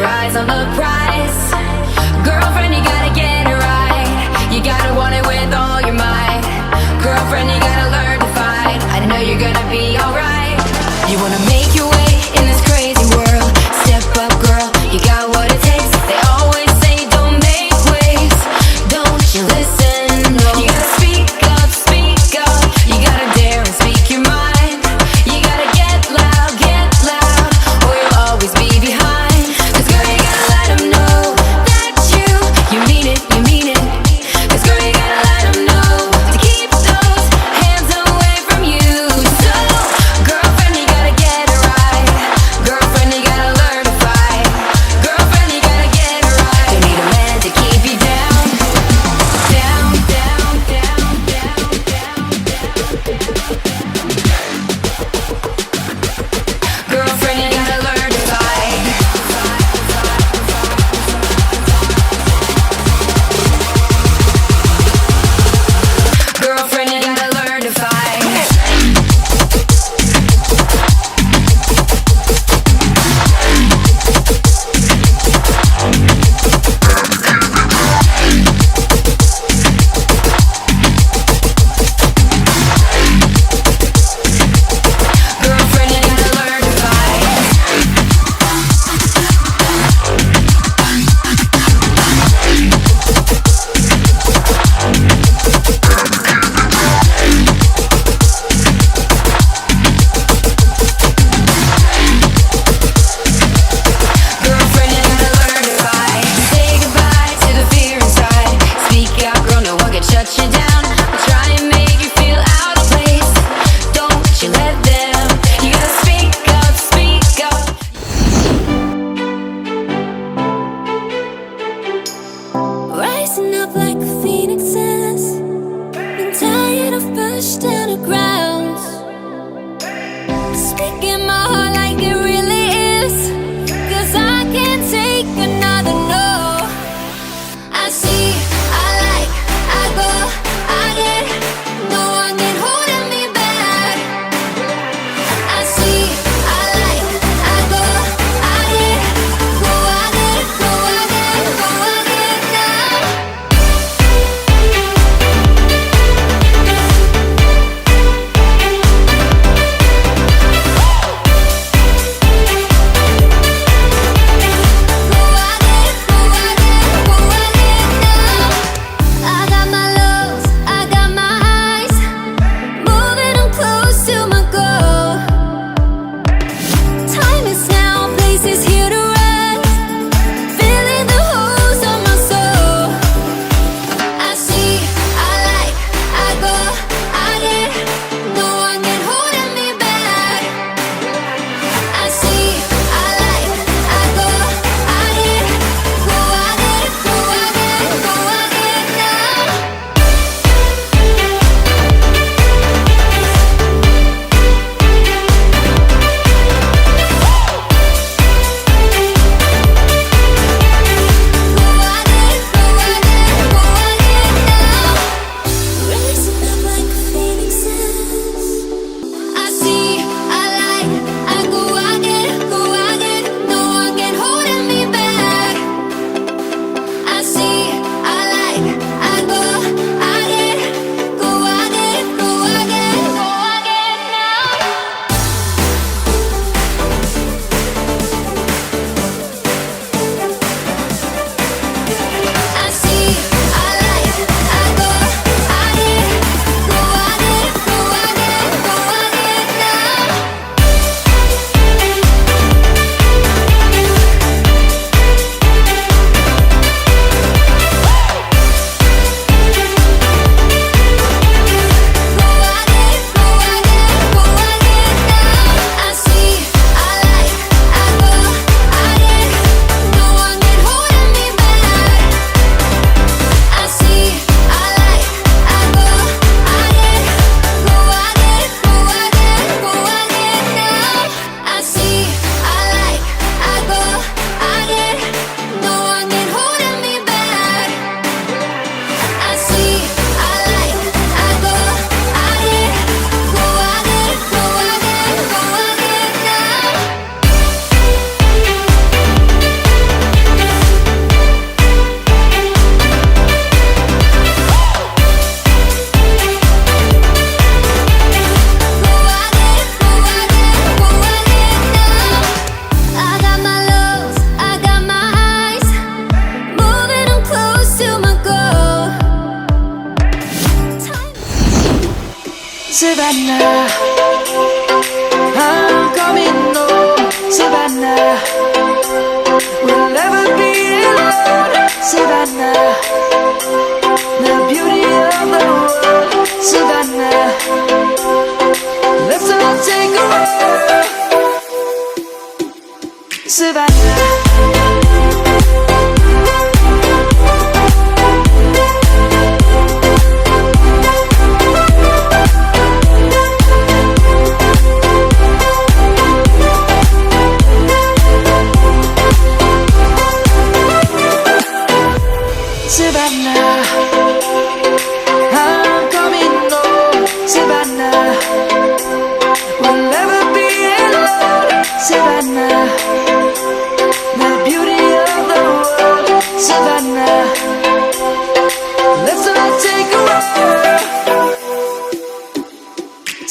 your eyes on the prize. Girlfriend, you gotta get it right. You gotta want it with all your might. Girlfriend, you gotta learn to fight. I know you're gonna be alright. You wanna make your way in this crazy world. Step up, girl, you got what it takes. They always say don't make waves. Don't you listen? No. You gotta speak up, speak up. You gotta dare and speak your mind. You gotta get loud, or you'll always be behind. 'Cause girl, you gotta let them know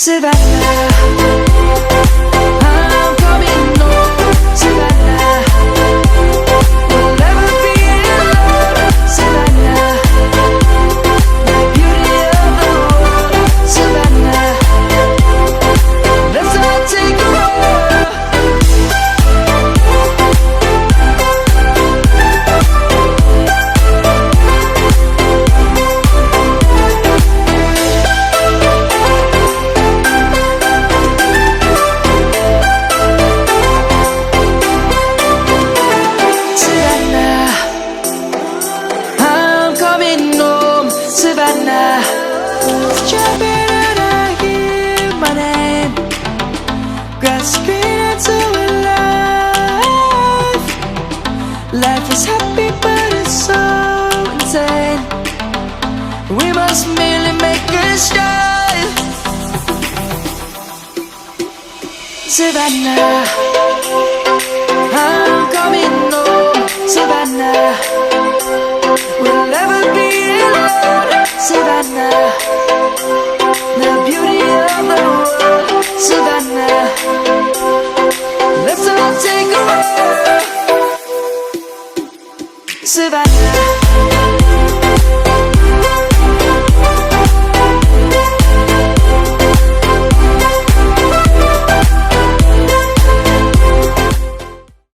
Savannah, I'm coming home. Savannah, we'll never be alone. Savannah, the beauty of the world. Savannah, let's all take a walk. Savannah, I'm coming home. Savannah, jumping and I hear my name, grasping into life. Life is happy but it's so insane. We must merely make a start. Savannah, I'm coming home. Savannah, we'll never be alone. Savannah, the beauty of the world. Savannah, let's all take a walk. Savannah.